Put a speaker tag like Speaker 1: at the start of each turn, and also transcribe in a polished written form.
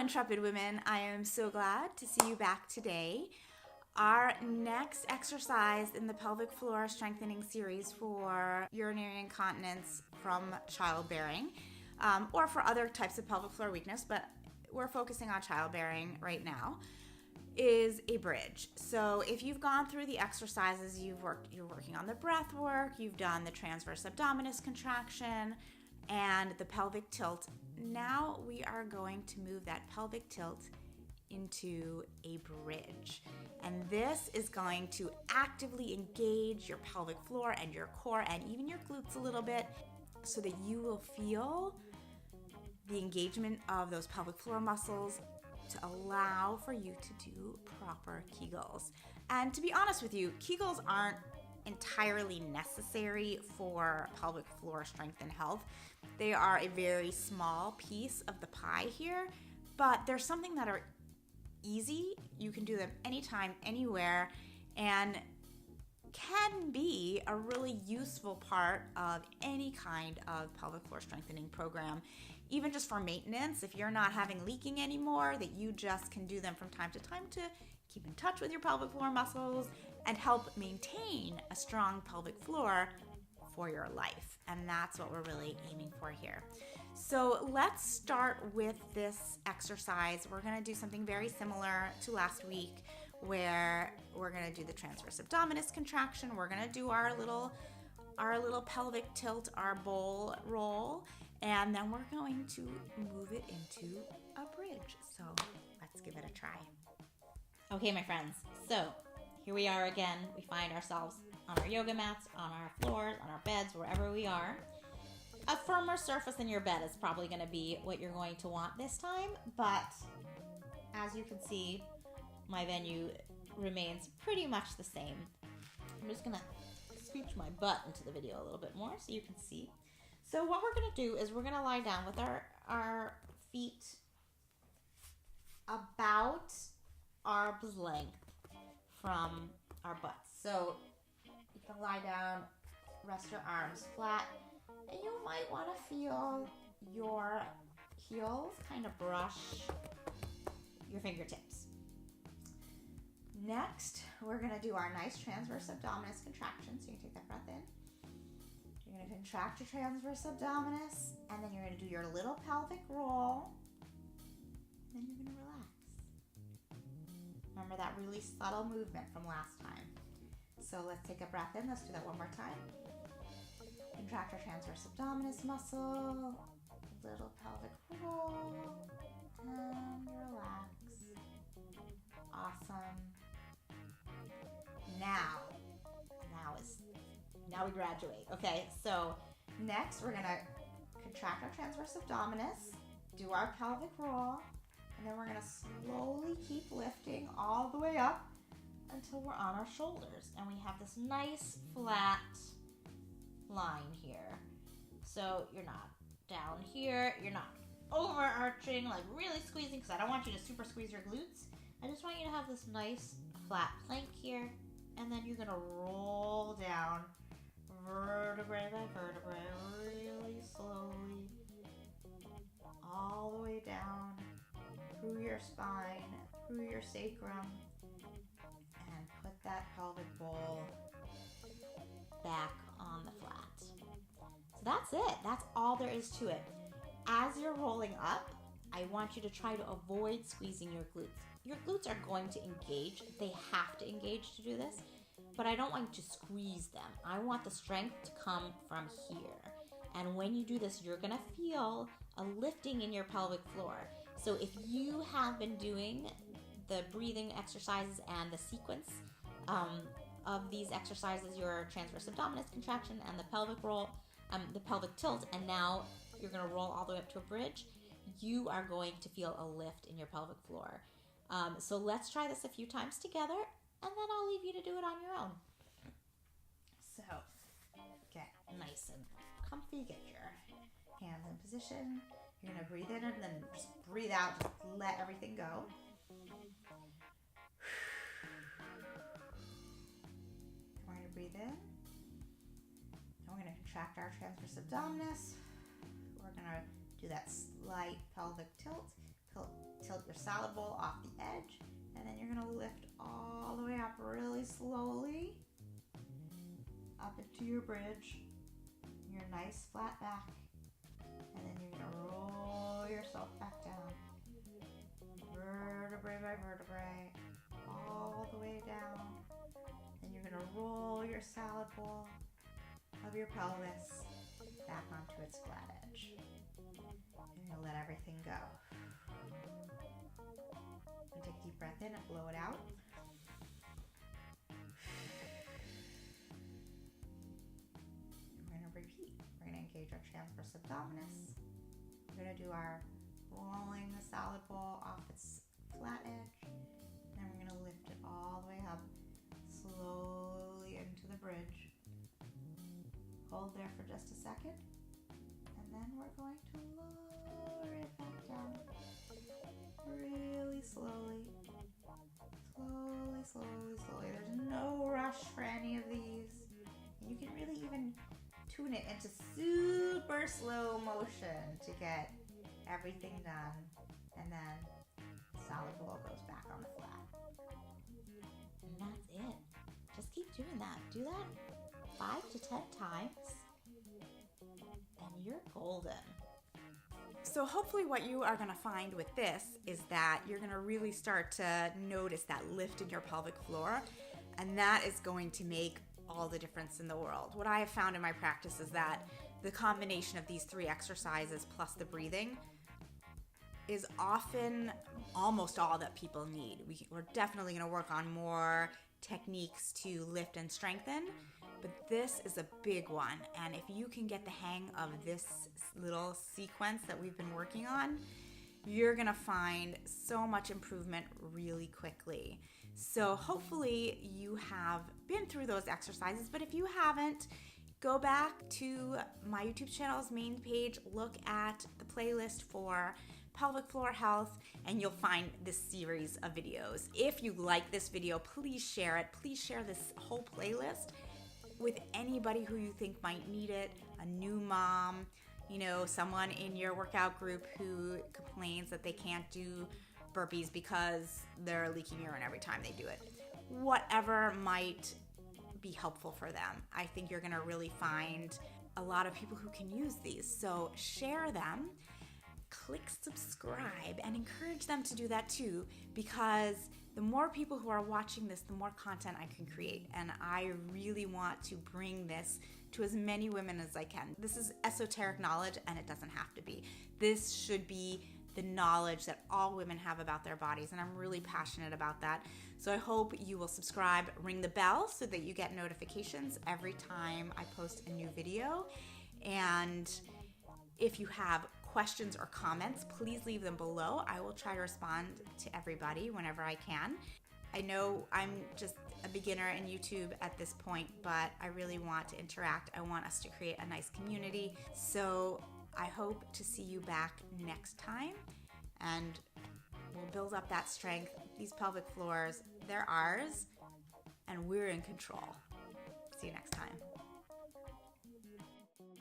Speaker 1: intrepid women. I am so glad to see you back today. Our next exercise in the pelvic floor strengthening series for urinary incontinence from childbearing, or for other types of pelvic floor weakness, but we're focusing on childbearing right now, is a bridge. So if you've gone through the exercises, you're working on the breath work, you've done the transverse abdominis contraction and the pelvic tilt. Now we are going to move that pelvic tilt into a bridge. And this is going to actively engage your pelvic floor and your core and even your glutes a little bit so that you will feel the engagement of those pelvic floor muscles to allow for you to do proper Kegels. And to be honest with you, Kegels aren't entirely necessary for pelvic floor strength and health. They are a very small piece of the pie here, but they're something that are easy. You can do them anytime, anywhere, and can be a really useful part of any kind of pelvic floor strengthening program, even just for maintenance. If you're not having leaking anymore, that you just can do them from time to time to keep in touch with your pelvic floor muscles and help maintain a strong pelvic floor for your life. And that's what we're really aiming for here. So let's start with this exercise. We're going to do something very similar to last week, where we're going to do the transverse abdominis contraction. We're going to do our little pelvic tilt, our bowl roll, and then we're going to move it into a bridge. So let's give it a try.
Speaker 2: Okay, my friends. So here we are again. We find ourselves on our yoga mats, on our floors, on our beds, wherever we are. A firmer surface than your bed is probably going to be what you're going to want this time, but as you can see, my venue remains pretty much the same. I'm just going to scooch my butt into the video a little bit more so you can see. So what we're going to do is we're going to lie down with our feet about arm's length from our butts. So you can lie down, rest your arms flat, and you might want to feel your heels kind of brush your fingertips. Next, we're going to do our nice transverse abdominis contraction. So you can take that breath in. You're going to contract your transverse abdominis, and then you're going to do your little pelvic roll. Then you're going to relax. Remember that really subtle movement from last time. So let's take a breath in. Let's do that one more time. Contract your transverse abdominis muscle. Little pelvic roll. And relax. Awesome. Now we graduate. Okay, so next we're going to contract our transverse abdominis, do our pelvic roll, and then we're going to slowly keep lifting all the way up until we're on our shoulders. And we have this nice flat line here. So you're not down here, you're not overarching, like really squeezing, because I don't want you to super squeeze your glutes. I just want you to have this nice flat plank here, and then you're going to roll down vertebrae by vertebrae really slowly all the way down through your spine, through your sacrum, and put that pelvic bowl back on the flat. So that's it. That's all there is to it. As you're rolling up, I want you to try to avoid squeezing your glutes. Your glutes are going to engage. They have to engage to do this, but I don't want you to squeeze them. I want the strength to come from here. And when you do this, you're going to feel a lifting in your pelvic floor. So if you have been doing the breathing exercises and the sequence of these exercises, your transverse abdominis contraction and the pelvic roll, the pelvic tilt, and now you're going to roll all the way up to a bridge, you are going to feel a lift in your pelvic floor. So let's try this a few times together, and then I'll leave you to do it on your own. So get nice and comfy, get your hands in position. You're going to breathe in and then just breathe out, just let everything go. We're going to breathe in. We're going to contract our transverse abdominis. We're going to do that slight pelvic tilt. Tilt your salad bowl off the edge, and then you're gonna lift all the way up really slowly up into your bridge, your nice flat back, and then you're gonna roll yourself back down, vertebrae by vertebrae, all the way down. Then you're gonna roll your salad bowl of your pelvis back onto its flat edge. You're gonna let everything go. You take a deep breath in and blow it out. We're gonna repeat. We're gonna engage our transverse abdominis. We're gonna do our rolling the salad bowl off its flat edge. Then we're gonna lift it all the way up, slowly into the bridge. Hold there for just a second, and then we're going to lower it back down, really slowly, slowly, slowly, slowly. There's no rush for any of these. And you can really even tune it into super slow motion to get everything done, and then the salad bowl goes back on the flat. And that's it. Just keep doing that. Do that 5 to 10 times, and you're golden.
Speaker 1: So hopefully what you are going to find with this is that you're going to really start to notice that lift in your pelvic floor, and that is going to make all the difference in the world. What I have found in my practice is that the combination of these 3 exercises plus the breathing is often almost all that people need. We're definitely going to work on more techniques to lift and strengthen, but this is a big one. And if you can get the hang of this little sequence that we've been working on, you're gonna find so much improvement really quickly. So hopefully you have been through those exercises, but if you haven't, go back to my YouTube channel's main page, look at the playlist for pelvic floor health, and you'll find this series of videos. If you like this video, please share it. Please share this whole playlist with anybody who you think might need it, a new mom, someone in your workout group who complains that they can't do burpees because they're leaking urine every time they do it. Whatever might be helpful for them. I think you're gonna really find a lot of people who can use these. So share them, click subscribe, and encourage them to do that too, because the more people who are watching this, the more content I can create. And I really want to bring this to as many women as I can. This is esoteric knowledge, and it doesn't have to be. This should be the knowledge that all women have about their bodies, and I'm really passionate about that. So I hope you will subscribe, ring the bell so that you get notifications every time I post a new video. And if you have questions or comments, please leave them below. I will try to respond to everybody whenever I can. I know I'm just a beginner in YouTube at this point, but I really want to interact. I want us to create a nice community. So I hope to see you back next time, and we'll build up that strength. These pelvic floors, they're ours, and we're in control. See you next time.